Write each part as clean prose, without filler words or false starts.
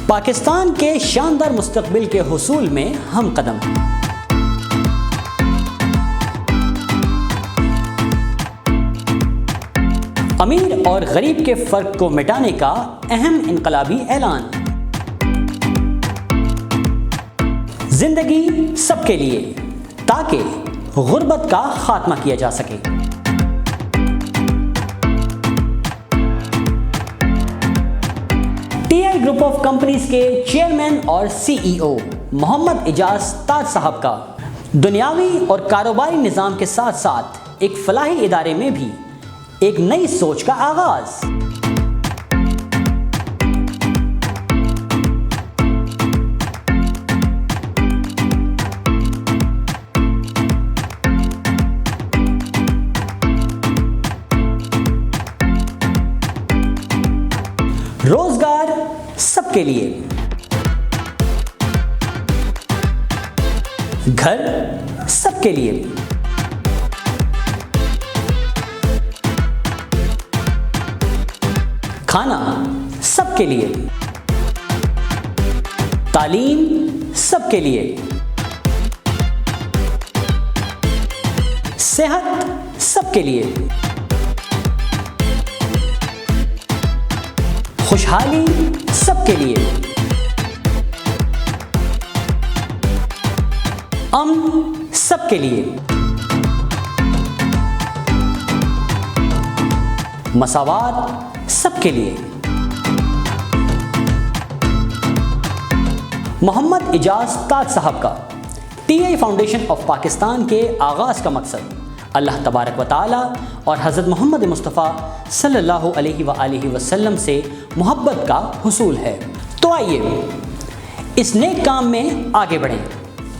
पाकिस्तान के शानदार मुस्तकबिल के हुसूल में हम कदम। अमीर और गरीब के फर्क को मिटाने का अहम इनकलाबी ऐलान। जिंदगी सबके लिए, ताकि गुर्बत का खात्मा किया जा सके। टीआई ग्रुप ऑफ कंपनीज के चेयरमैन और सीईओ मोहम्मद इजाज ताज साहब का दुनियावी और कारोबारी निज़ाम के साथ साथ एक फलाही इदारे में भी एक नई सोच का आगाज। रोजगार सबके लिए, घर सबके लिए, खाना सबके लिए, तालीम सबके लिए, सेहत सबके लिए, खुशहाली सबके लिए, अमन सबके लिए, मसावात सबके लिए। मोहम्मद इजाज ताज साहब का टीआई फाउंडेशन ऑफ पाकिस्तान के आगाज़ का मकसद अल्लाह तबारक व तआला और हज़रत मोहम्मद मुस्तफ़ा सल्लल्लाहु अलैहि वसल्लम से मोहब्बत का हुसूल है। तो आइए इस नेक काम में आगे बढ़ें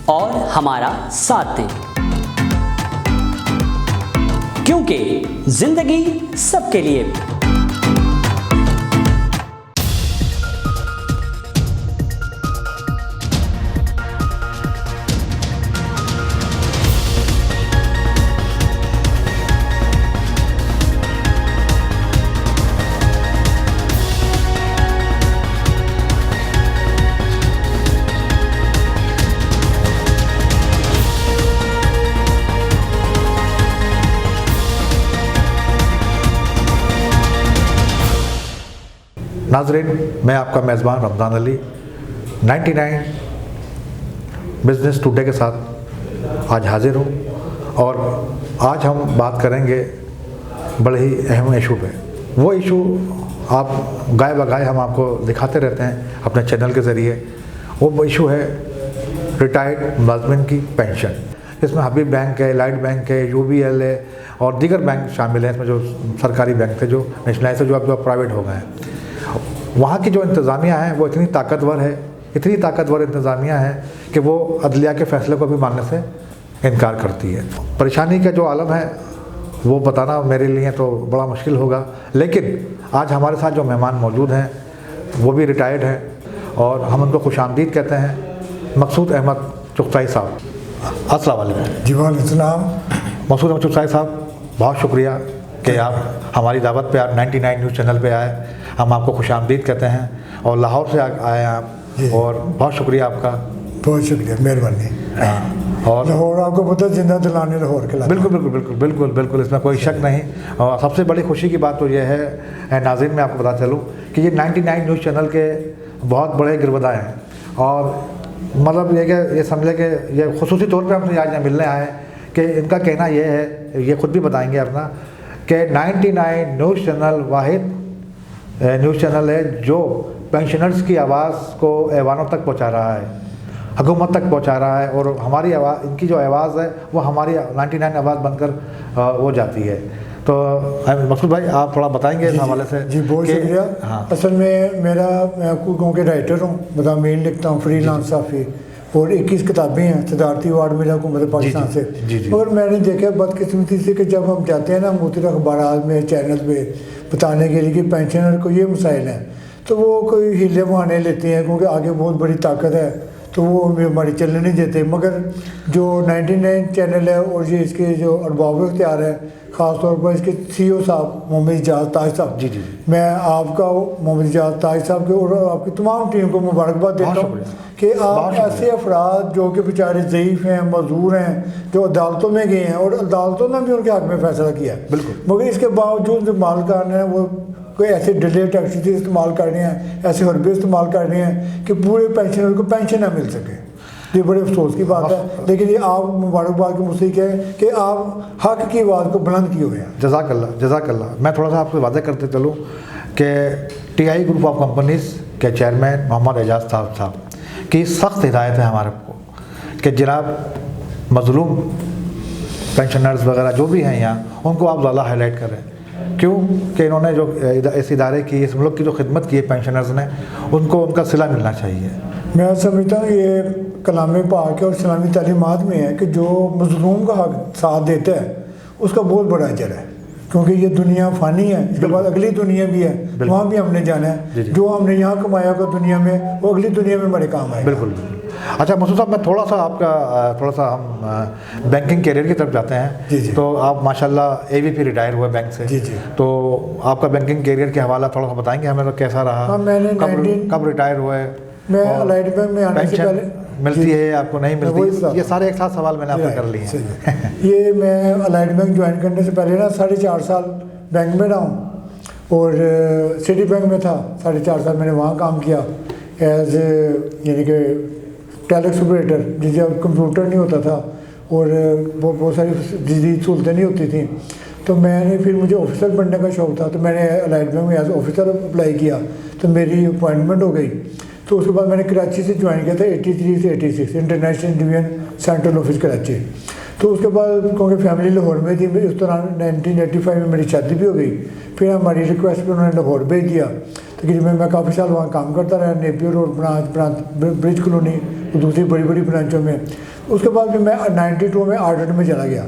और हमारा साथ दें, क्योंकि ज़िंदगी सबके लिए। नाज़रीन, मैं आपका मेज़बान रमज़ान अली 99 बिज़नेस टुडे के साथ आज हाज़िर हूँ और आज हम बात करेंगे बड़े ही अहम इशू पे। वो इशू आप गाय बगाए हम आपको दिखाते रहते हैं अपने चैनल के ज़रिए। वो इशू है रिटायर्ड मुलाज़िमीन की पेंशन। इसमें हबीब बैंक है, लाइट बैंक है, यूबीएल है और दीगर बैंक शामिल हैं। इसमें जो सरकारी बैंक थे, जो नेशनलाइज थे, जो अब प्राइवेट हो गए हैं। वहाँ की जो इंतज़ामिया है वो इतनी ताकतवर है, इतनी ताकतवर इंतज़ामिया है कि वो अदलिया के फ़ैसले को भी मानने से इनकार करती है। परेशानी का जो आलम है वो बताना मेरे लिए तो बड़ा मुश्किल होगा, लेकिन आज हमारे साथ जो मेहमान मौजूद हैं वो भी रिटायर्ड हैं और हम उनको खुशामदीद कहते हैं। मकसूद अहमद चुगताई साहब, अस्सलाम वालेकुम। जी वालेकुम सलाम। मकसूद अहमद चुगताई साहब, बहुत शुक्रिया कि आप हमारी दावत पे, आप 99 न्यूज़ चैनल पे आए। हम आपको खुशामदीद कहते हैं और लाहौर से आए आप, और बहुत शुक्रिया आपका। बहुत शुक्रिया, मेहरबानी। और लाहौर आपको पता, जिंदा दिलाने लाहौर के। बिल्कुल बिल्कुल बिल्कुल बिल्कुल बिल्कुल, इसमें कोई शक नहीं। और सबसे बड़ी खुशी की बात तो ये है नाज़रीन, मैं आपको बता चलूँ कि ये 99 न्यूज़ चैनल के बहुत बड़े गिरवदा हैं और मतलब ये कि ये समझे कि ये खुसूसी तौर पर हमसे आज यहाँ मिलने आए कि इनका कहना ये है, ये ख़ुद भी बताएंगे अपना, कि 99 न्यूज़ चैनल वाहिद न्यूज़ चैनल है जो पेंशनर्स की आवाज़ को ऐवानों तक पहुंचा रहा है, हुकूमत तक पहुंचा रहा है। और हमारी आवाज़, इनकी जो आवाज़ है वो हमारी 99 आवाज़ बनकर वो जाती है। तो मकसूद भाई, आप थोड़ा बताएंगे इस हवाले से? जी बहुत शुक्रिया। हाँ। असल में मैं आपको गाँव के राइटर हूँ, मज़ामीन लिखता हूँ, फ्रीलांस साफ़ी, और 21 किताबें हैं। सदारती अवार्ड मिला हुकूमत पाकिस्तान से। और मैंने देखा बदकिस्मती से कि जब हम जाते हैं ना मुख्तलिफ अखबार में, चैनल पे बताने के लिए कि पेंशनर को ये मसाइल हैं, तो वो कोई हीले बहाने लेते हैं क्योंकि आगे बहुत बड़ी ताकत है तो वो हमारी चलने नहीं देते। मगर जो 99 चैनल है और ये इसके जो अरबाब इख्तियार है, ख़ास तौर पर इसके CEO साहब मोहम्मद इजाज़ ताज साहब, जी जी, मैं आपका मोहम्मद इजाज़ ताज साहब के और आपकी तमाम टीम को मुबारकबाद देता हूँ कि आप ऐसे अफराद जो कि बेचारे ज़ईफ़ हैं, मजदूर हैं, जो अदालतों में गए हैं और अदालतों ने भी उनके हक़ में फ़ैसला किया है, बिल्कुल। मगर इसके बावजूद जो मालकान हैं वो कोई ऐसे डिले टैक्सेस इस्तेमाल कर रहे हैं, ऐसे हरबे इस्तेमाल कर रहे हैं कि पूरे पेंशनर को पेंशन ना मिल सके। ये बड़े अफसोस की बात है, लेकिन ये आप मुबारकबाद की मुस्तहिक है कि आप हक़ की आवाज़ को बुलंद किए हुए हैं। जज़ाकल्लाह। मैं थोड़ा सा आपको वादा करते चलूँ कि TI ग्रुप ऑफ कंपनीज़ के चेयरमैन मोहम्मद एजाज साहब की सख्त हिदायत है हमारे को कि जनाब मज़लूम पेंशनर्स वगैरह जो भी हैं यहाँ, उनको आप ज़्यादा हाईलाइट करें। क्यों कि इन्होंने जो इस इदारे की, इस मुल्क की जो खिदमत की है पेंशनर्स ने, उनको उनका सिला मिलना चाहिए। मैं समझता हूँ ये कलाम पाक और इस्लामी तालीमात में है कि जो मज़लूम का हक साथ देता है उसका बहुत बड़ा अजर है, क्योंकि ये दुनिया फ़ानी है, इसके बाद अगली दुनिया भी है, वहाँ भी हमने जाना है। जो हमने यहाँ कमाया होगा दुनिया में, वो अगली दुनिया में बड़े काम आएगा। बिल्कुल। अच्छा मसूद साहब, मैं थोड़ा सा हम बैंकिंग कैरियर की तरफ जाते हैं। जी जी। तो आप माशाल्लाह AVP रिटायर हुए बैंक से। जी जी। तो आपका बैंकिंग कैरियर के हवाला थोड़ा सा बताएंगे हमें, तो कैसा रहा? हाँ, मैंने कब रिटायर हुए? मैं अलाइड बैंक में आने से पहले मिलती है आपको, नहीं मिलती? ये सारे एक साथ सवाल मैंने आपसे कर लिए हैं। ये मैं अलाइड बैंक ज्वाइन करने से पहले ना 4.5 साल बैंक में रहा हूँ और सिटी बैंक में था 4.5 साल मैंने वहाँ काम किया एज यानी कि टेलेक्स ऑपरेटर, जिसे अब कंप्यूटर नहीं होता था और बहुत सारी जदीद सहूलतें नहीं होती थी। तो मैंने फिर मुझे ऑफिसर बनने का शौक़ था, तो मैंने अलाइड बैंक में एज ऑफिसर अप्लाई किया, तो मेरी अपॉइंटमेंट हो गई। तो उसके बाद मैंने कराची से ज्वाइन किया था 83 से 86 international division central office Karachi. तो उसके बाद क्योंकि फैमिली लाहौर में थी, उस दौरान 1985 में मेरी शादी भी हो गई, फिर हमारी रिक्वेस्ट पर उन्होंने लाहौर भेज दिया। तकरीबन मैं काफ़ी साल वहाँ काम करता रहा, Napier road branch bridge colony, दूसरी बड़ी बड़ी ब्रांचों में। उसके बाद फिर मैं 92 में ऑडिट में चला गया।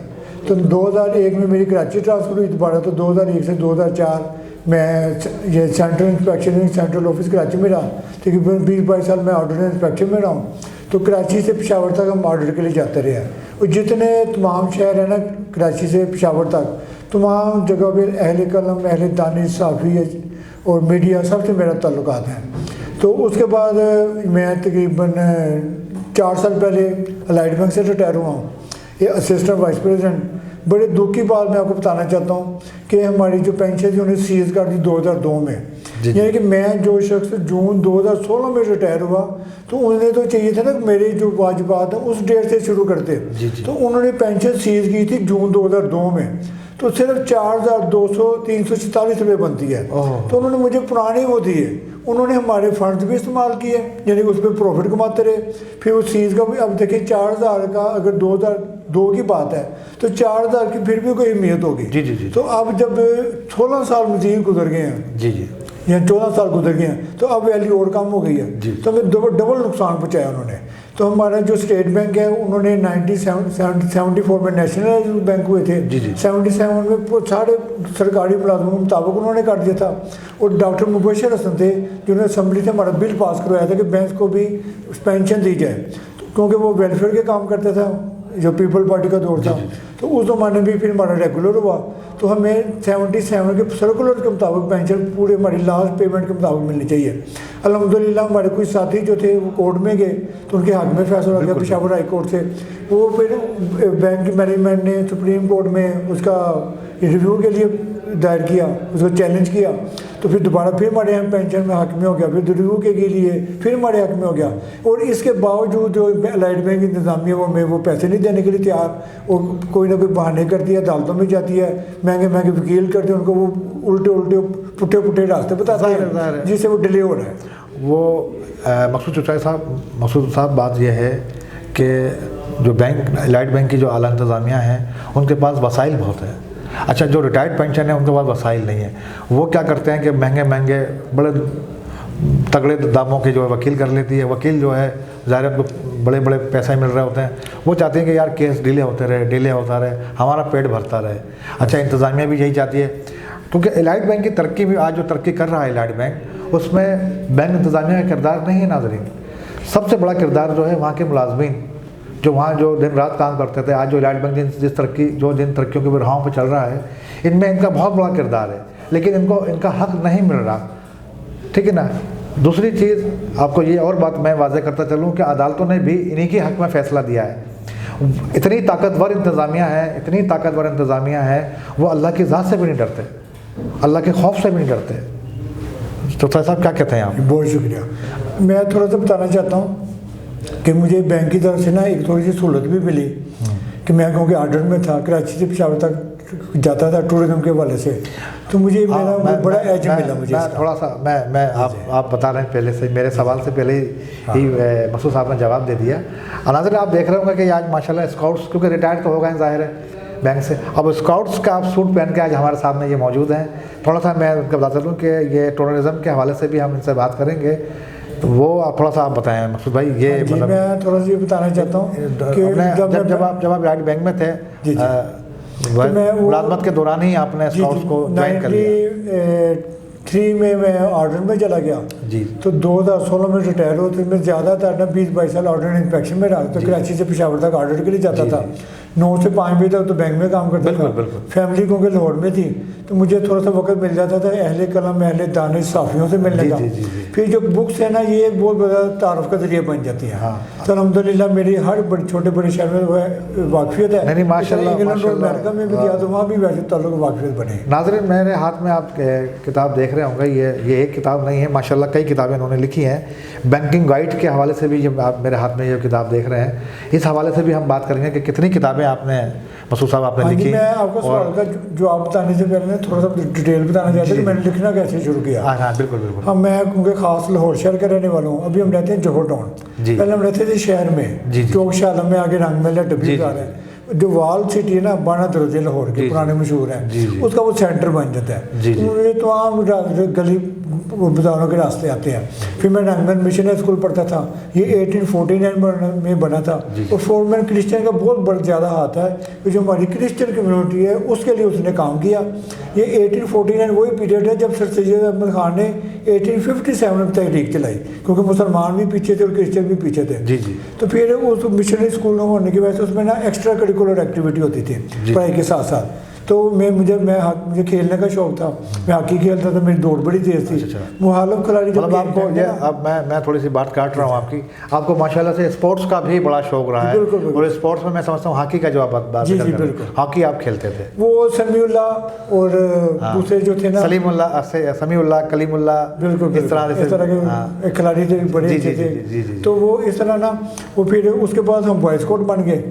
तो 2001 में मेरी कराची ट्रांसफ़र हुई दोबारा, तो 2001 से 2004 मैं ये central inspection central office Karachi में रहा। तकरीबन 20-22 साल मैं ऑडिट इंस्पेक्शन में रहा हूँ। तो कराची से पेशावर तक हम ऑडिट के लिए जाते रहे हैं, और जितने तमाम शहर हैं ना कराची से पेशावर तक, तमाम जगह पर अहले कलम, अहले दानिश, सहाफ़ी और मीडिया सबसे मेरा ताल्लुकात हैं। तो उसके बाद मैं तकरीबन 4 साल पहले अलाइड बैंक से रिटायर हुआ हूँ, ये असिस्टेंट वाइस प्रेसिडेंट। बड़े दुख की बात मैं आपको बताना चाहता हूँ कि हमारी जो पेंशन थी उन्हें सीज कर दी 2002 में। यानी कि मैं जो शख्स जून 2016 में रिटायर हुआ, तो उन्हें तो चाहिए था ना मेरे जो वाजिबात है उस डेट से शुरू करते। तो उन्होंने पेंशन सीज की थी जून 2002 में, तो सिर्फ 4,200-344 रुपये बनती है। तो उन्होंने मुझे पुराने वो दिए, उन्होंने हमारे फंड्स भी इस्तेमाल किए, यानी उस पर प्रॉफिट कमाते रहे। फिर उस चीज़ का भी अब देखिए 4,000 का अगर 2002 की बात है तो 4,000 की फिर भी कोई अहमियत होगी। जी। तो अब जब 16 साल मजीद गुजर गए हैं, जी या 14 साल गुजर गए हैं, तो अब वैल्यू और कम हो गई है। तो हमें डबल नुकसान पहुँचाया उन्होंने। तो हमारा जो स्टेट बैंक है उन्होंने 1974 में नेशनल बैंक हुए थे, 77 में सारे सरकारी मुलाजमों के मुताबिक उन्होंने कर दिया था। और डॉक्टर मुबशर हसन थे जिन्होंने असम्बली से हमारा बिल पास करवाया था कि बैंक को भी पेंशन दी जाए, क्योंकि वो वेलफेयर के काम करता था, जो पीपल पार्टी का दौर था। तो उस ज़माने में भी हमारा रेगुलर हुआ, तो हमें 77 के सर्कुलर के मुताबिक पेंशन पूरे हमारी लास्ट पेमेंट के मुताबिक मिलनी चाहिए। अल्हम्दुलिल्लाह हमारे कुछ साथी जो थे वो कोर्ट में गए, तो उनके हक़ में फैसला हो गया पेशावर हाई कोर्ट से। वो फिर बैंक मैनेजमेंट ने सुप्रीम कोर्ट में उसका रिव्यू के लिए दायर किया, उसको चैलेंज किया। तो फिर दोबारा फिर हमारे यहाँ पेंशन में हक़ में हो गया, फिर रिव्यू के लिए फिर हमारे हक़ में हो गया। और इसके बावजूद जो अलाइड बैंक इंतज़ामिया वो हमें वो पैसे नहीं देने के लिए तैयार, वो कोई ना कोई बहाने करती है, अदालतों में जाती है, महंगे महंगे वकील करते हैं, उनको वो उल्टे पुट्ठे रास्ते बताते हैं जिससे वो डिले हो रहा है। वो मकसूद साहब बात यह है कि जो बैंक अलाइड बैंक की जो आला इंतज़ामिया हैं उनके पास वसाइल बहुत है। अच्छा, जो रिटायर्ड पेंशन है उनके पास वसाइल नहीं है। वो क्या करते हैं कि महंगे बड़े तगड़े दामों के जो है वकील कर लेती है। वकील जो है ज़ाहिर उनको बड़े पैसे मिल रहे होते हैं, वो चाहते हैं कि यार केस डिले होता रहे, हमारा पेट भरता रहे। अच्छा, इंतज़ामिया भी यही चाहती है, क्योंकि अलाइड बैंक की तरक्की भी आज जो तरक्की कर रहा है अलाइड बैंक, उसमें बैंक इंतज़ामिया का किरदार नहीं है नाज़रीन। सबसे बड़ा किरदार जो है वहाँ के मुलाजमीन जो वहाँ जो दिन रात काम करते थे, आज जो इलाइट बैंक जिन तरक्कियों के राहों पर चल रहा है, इनमें इनका बहुत बड़ा किरदार है, लेकिन इनको इनका हक नहीं मिल रहा, ठीक है ना। दूसरी चीज़ आपको ये और बात मैं वाज़ेह करता चलूँ कि अदालतों ने भी इन्हीं के हक में फ़ैसला दिया है। इतनी ताकतवर इंतज़ामिया है, वो अल्लाह की ज़ात से भी नहीं डरते, अल्लाह के खौफ से भी नहीं डरते। तो साहब क्या कहते हैं आप? बहुत शुक्रिया। मैं थोड़ा सा बताना चाहता हूँ कि मुझे बैंक की तरफ से ना एक थोड़ी सी सहूलत भी मिली कि मैं क्योंकि आर्डर में था, कराची से पेशावर तक जाता था टूरिज्म के हवाले से, तो मुझे मेरा बड़ा एज मिला। मुझे थोड़ा सा मैं आप बता रहे हैं पहले से, मेरे सवाल से पहले ही मसूद साहब ने जवाब दे दिया। नाज़रीन, आप देख रहे होंगे कि आज माशाल्लाह स्काउट्स क्योंकि रिटायर्ड तो हो गए ज़ाहिर है बैंक से, अब स्काउट्स का आप सूट पहन के आज हमारे सामने ये मौजूद हैं। थोड़ा सा मैं उनका बता दूँ कि ये टूरिज्म के हवाले से भी हम इनसे बात करेंगे, तो वो आप थोड़ा सा आप बताएं मकसूद भाई। ये मतलब मैं थोड़ा सा ये बताना चाहता हूँ कि जब आप राइट बैंक में थे, मुलाजमत के दौरान ही आपने स्काउट्स को ज्वाइन कर लिया। 3 में मैं ऑर्डर में चला गया जी, तो 2016 में रिटायर हो, तो मैं ज़्यादा था ना 20-22 साल ऑर्डर इंस्पेक्शन में रहा, तो कराची से पेशावर तक ऑर्डर के लिए जाता था। 9 से 5 बजे तक तो बैंक में काम करता था। फैमिली क्योंकि लाहौर में थी, तो मुझे थोड़ा सा वक्त मिल जाता था अहले कलम अहले दानिश साफ़ियों से मिलने का। फिर जो बुक्स है ना, ये एक बहुत बड़ा तारुफ का जरिया बन जाती है। तो अल्हम्दुलिल्लाह मेरी हर छोटे बड़े शहर में वाकफियत है। नहीं माशाल्लाह, इंग्लैंड और अमेरिका में भी गया तो वहाँ भी वैसे ताल्लुक वाकफियत बने। नाज़रीन, मेरे हाथ में आप किताब देख रहे होंगे, ये एक किताब नहीं है, माशाल्लाह कई किताबें उन्होंने लिखी हैं। बैंकिंग गाइड के हवाले से भी जब आप मेरे हाथ में ये किताब देख रहे हैं, इस हवाले से भी हम बात करेंगे कि कितनी किताबें आपने मसूद साहब आपने लिखी। मैं आपको सवाल का जवाब बताने से पहले थोड़ा सा डिटेल बताना चाहता हूँ कि मैंने लिखना कैसे शुरू किया। हाँ बिल्कुल बिल्कुल। हाँ, मैं क्योंकि ख़ास लाहौर शहर का रहने वाला हूँ। अभी हम रहते हैं जोहर टाउन, पहले हम रहते थे शहर में, चौक शालम में आगे रंग मेला डब्बी का है, जो वाल सिटी है ना, बाना दरवाजे लाहौर के पुराने मशहूर हैं, उसका वो सेंटर बन जाता है। तो मुझे तो आम गली बाजारों के रास्ते आते हैं। फिर मैं रंगमैन मिशनरी स्कूल पढ़ता था, ये 1849 में बना था। और फोरमैन क्रिश्चियन का बहुत बड़ा ज़्यादा हाथ है कि जो हमारी क्रिश्चियन कम्युनिटी है उसके लिए उसने काम किया। ये 1849 वही पीरियड है जब सर सैयद अहमद खान ने 1857 में तहरीक चलाई, क्योंकि मुसलमान भी पीछे थे और क्रिश्चियन भी पीछे थे। तो फिर उस मिशनरी स्कूल होने की वजह से उसमें ना एक्स्ट्रा करिकुलर एक्टिविटी होती थी पढ़ाई के साथ साथ। तो मुझे खेलने का शौक था, मैं हॉकी खेलता था, मेरी दौड़ बड़ी तेज थी। मुहालफ खिलाड़ी मतलब आपको ये अब मैं थोड़ी सी बात काट रहा हूँ आपको माशाल्लाह से स्पोर्ट्स का भी बड़ा शौक रहा है। और स्पोर्ट्स में मैं समझता हूँ हॉकी का जो आप बात जी बिल्कुल, हॉकी आप खेलते थे। वो समीउल्लाह और दूसरे जो थे ना समीउल्लाह कलीमुल्लाह, बिल्कुल इस तरह के खिलाड़ी थे, बड़े अच्छे थे। तो वो इस तरह ना, वो फिर उसके बाद हम बॉय स्काउट बन गए।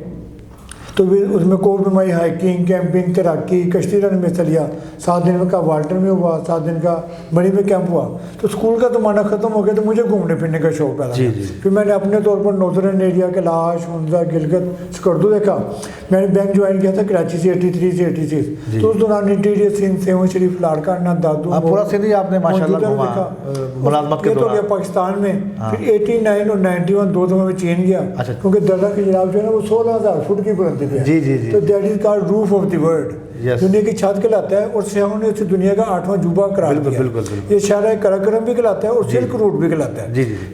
तो फिर उसमें कोबरमाई, हाइकिंग, कैंपिंग, तैराकी, कश्ती रन में चलिया। 7 दिन का वाल्टर में हुआ, 7 दिन का बड़ी में कैंप हुआ। तो स्कूल का ज़माना ख़त्म हो गया, तो मुझे घूमने फिरने का शौक पैदा हुआ। फिर मैंने अपने तौर पर नॉर्दर्न एरिया के लाश, हुंजा, गिलगित, स्कर्दू देखा। मैंने बैंक ज्वाइन किया था कराची से 83 से 86। तो उस दौरान इंटीरियर सिंध, सेवन शरीफ, लाड़काना, दादू, पूरा सिंध आपने माशाल्लाह घुमा मुलाजमत के दौरान। तो गया पाकिस्तान में, फिर 89 और 91 2 दफ़ा में चीन गया, क्योंकि दर्रा की जनाब जो है ना वो 16,000 फुट की बुलंदी। जी। तो that is called roof of the world, दुनिया की छत कहलाता है। और सियाहों ने उसे दुनिया का 8वां जुबा करार दिया। ये शहर कराकरम भी कहलाता है और सिल्क रूट भी कहलाता है।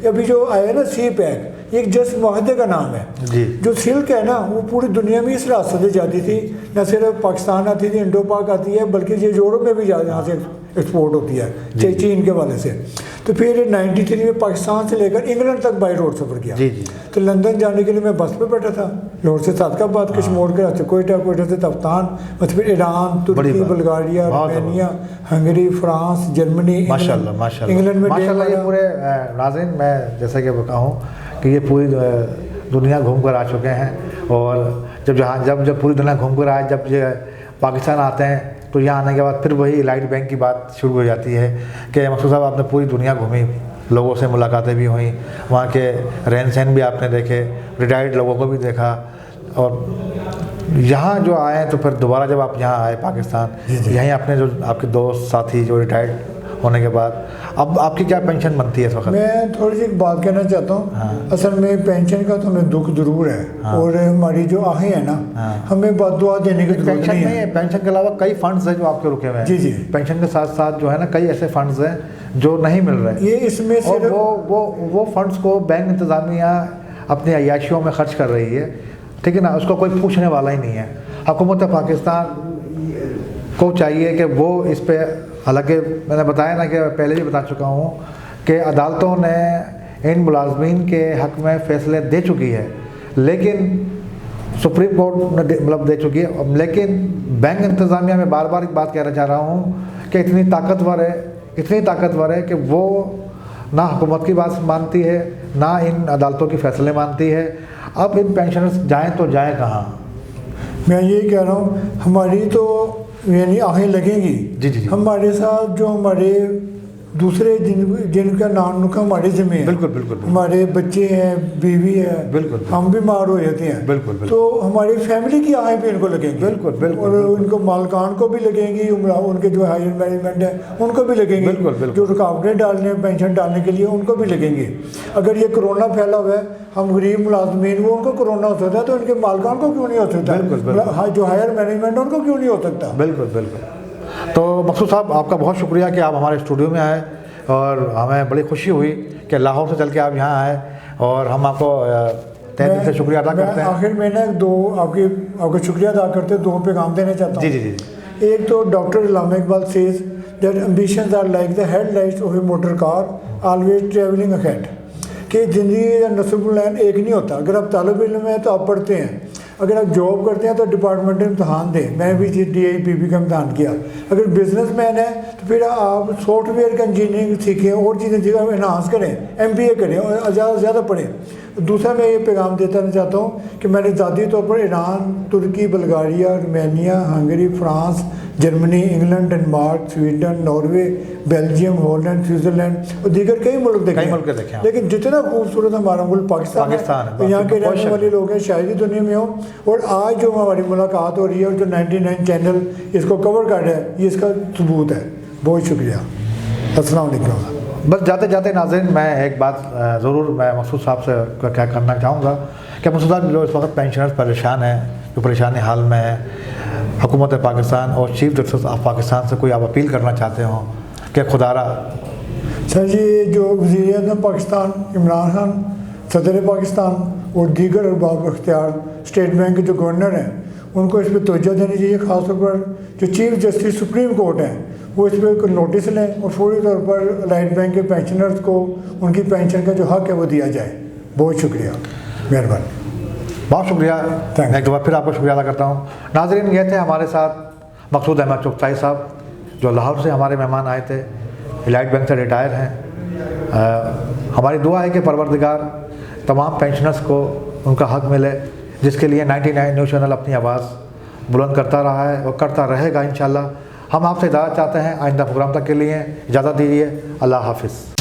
अभी जो आया ना सी पैक, एक जस्ट वाहदे का नाम है। जो सिल्क है ना, वो पूरी दुनिया में इस रास्ते से जाती थी, न सिर्फ पाकिस्तान आती थी, इंडो पाक आती है, बल्कि ये यूरोप में भी यहाँ से एक्सपोर्ट होती है, चीन के वाले से। तो फिर 93 में पाकिस्तान से लेकर इंग्लैंड तक बाई रोड सफ़र किया। तो लंदन जाने के लिए मैं बस पे बैठा था, लाहौर से सादकाबाद, कश्मीर के रास्ते कोयटा, कोयटा से तफ्तान, मतलब फिर ईरान, तुर्की, Bulgaria, Romania, Hungary, France, Germany, England में। माशाल्लाह ये पूरे नाज़रीन, मैं जैसे कि बताऊँ कि ये पूरी दुनिया घूम कर आ चुके हैं। और जब पूरी दुनिया घूम कर आए, जब ये पाकिस्तान आते हैं, तो यहाँ आने के बाद फिर वही इलाइट बैंक की बात शुरू हो जाती है कि मकसूद साहब आपने पूरी दुनिया घूमी, लोगों से मुलाकातें भी हुई, वहाँ के रहन सहन भी आपने देखे, रिटायर्ड लोगों को भी देखा। और यहाँ जो आए तो फिर दोबारा जब आप यहाँ आए पाकिस्तान, यहीं अपने जो आपके दोस्त साथी जो रिटायर्ड होने के बाद अब आपकी क्या पेंशन बनती है इस वक्त? मैं थोड़ी सी एक बात कहना चाहता हूँ। हाँ। असल में पेंशन का तो हमें दुख जरूर है। हाँ। और हमारी जो आहें हैं ना, हाँ। हमें बददुआ देने की जरूरत पेंशन नहीं नहीं है, पेंशन के अलावा कई फंड्स हैं जो आपके रुके हुए हैं। जी जी। पेंशन के साथ साथ जो है ना कई ऐसे फंड्स हैं जो नहीं मिल रहे। ये इसमें और सिर्फ वो फंड्स को बैंक इंतज़ामिया अपनी अय्याशियों में खर्च कर रही है, ठीक है ना, उसको कोई पूछने वाला ही नहीं है। हुकूमत पाकिस्तान को चाहिए कि वो इस पे, हालांकि मैंने बताया ना कि पहले भी बता चुका हूँ कि अदालतों ने इन मुलाजमीन के हक़ में फ़ैसले दे चुकी है, लेकिन सुप्रीम कोर्ट ने मतलब दे चुकी है, लेकिन बैंक इंतज़ामिया में बार बार एक बात कहना चाह रहा हूँ कि इतनी ताकतवर है कि वो ना हुकूमत की बात मानती है, ना इन अदालतों की फ़ैसले मानती है। अब इन पेंशनर्स जाएँ तो जाएँ कहाँ? मैं यही कह रहा हूँ, हमारी तो यानी आहें लगेंगी। जी जी जी। हमारे साथ जो हमारे दूसरे जिनका नाम नुका हमारे ज़िम्मे है, बिल्कुल बिल्कुल, हमारे बच्चे हैं, बीवी है, बिल्कुल, हम बीमार हो जाते हैं, बिल्कुल, तो हमारी फैमिली की आहें भी इनको लगेंगी। बिल्कुल बिल्कुल, और उनको मालकान को भी लगेंगी, उनके जो हायर मैनेजमेंट है उनको भी लगेंगी। बिल्कुल, बिल्कुल। जो रुकावटें डालने पेंशन डालने के लिए उनको भी लगेंगी। अगर ये कोरोना फैला हुआ है, हम गरीब मुलाजमीन, वो उनको कोरोना हो सकता है, तो उनके मालकान को क्यों नहीं हो सकता? बिल्कुल, जो हायर मैनेजमेंट है उनको क्यों नहीं हो सकता? बिल्कुल बिल्कुल। तो मकसूद साहब, आपका बहुत शुक्रिया कि आप हमारे स्टूडियो में आए, और हमें बड़ी खुशी हुई कि लाहौर से चल के आप यहाँ आए, और हम आपको तहे दिल से शुक्रिया अदा करते हैं। आखिर में ना आपका शुक्रिया अदा करते दो पैगाम देना चाहता हूँ। जी जी जी। एक तो doctor Allama Iqbal says that ambitions are like the headlights of a motor car always travelling ahead, कि ज़िंदगी का नस्ल एक नहीं होता। अगर आप तालिब इल्म हैं तो आप पढ़ते हैं, अगर आप जॉब करते हैं तो डिपार्टमेंटल इम्तहान दें। मैं भी DIPP का इम्तहान किया। अगर बिजनेसमैन है तो फिर आप सॉफ्टवेयर का इंजीनियरिंग सीखें, और चीज़ें इन्हांस करें, MBA करें और ज़्यादा से ज़्यादा पढ़ें। दूसरा मैं ये पैगाम देता चाहता हूँ कि मैंने ज़ाती तौर पर ईरान, तुर्की, Bulgaria, Romania, Hungary, France, Germany, England, Denmark, Sweden, Norway, Belgium, Holland, Switzerland और दीगर कई मुल्क देखे हैं। लेकिन जितना खूबसूरत हमारा मुल्क पाकिस्तान है, यहाँ के रहने वाले लोग हैं, शायद ही दुनिया में हो। और आज जो हमारी मुलाकात हो रही है और जो 99 चैनल इसको कवर कर रहा है, ये इसका सबूत है। बहुत शुक्रिया। अस्सलाम वालेकुम। बस जाते जाते नाज़रीन, मैं एक बात ज़रूर मैं मकसूद साहब से क्या करना चाहूँगा कि मकसूद साहब जो इस वक्त पेंशनर्स परेशान हैं, जो परेशानी हाल में है, हुकूमत पाकिस्तान और चीफ जस्टिस ऑफ पाकिस्तान से कोई आप अपील करना चाहते हो कि खुदारा? सर जी, जो वज़ीर-ए-आज़म पाकिस्तान इमरान खान, सदर पाकिस्तान और दीगर अरबाब इख्तियार, स्टेट बैंक के जो गवर्नर हैं, उनको इस पर तवज्जो देनी चाहिए। ख़ासतौर पर जो चीफ जस्टिस सुप्रीम कोर्ट हैं, वो इस पर नोटिस लें और फौरी तौर पर लाइट बैंक के पेंशनर्स को उनकी पेंशन का जो हक़ है वो दिया जाए। बहुत शुक्रिया, मेहरबानी। बहुत शुक्रिया। मैं एक बार फिर आपका शुक्रिया अदा करता हूँ। नाज़रीन, ये थे हमारे साथ मकसूद अहमद चुगताई साहब, जो लाहौर से हमारे मेहमान आए थे, इलाइट बैंक से रिटायर हैं। हमारी दुआ है कि परवरदिगार तमाम पेंशनर्स को उनका हक़ मिले, जिसके लिए 99 न्यूज़ चैनल अपनी आवाज़ बुलंद करता रहा है और करता रहेगा इंशाअल्लाह। हम आपसे इजाज़त चाहते हैं। आइंदा प्रोग्राम तक के लिए इजाज़त दीजिए। अल्लाह हाफ़िज़।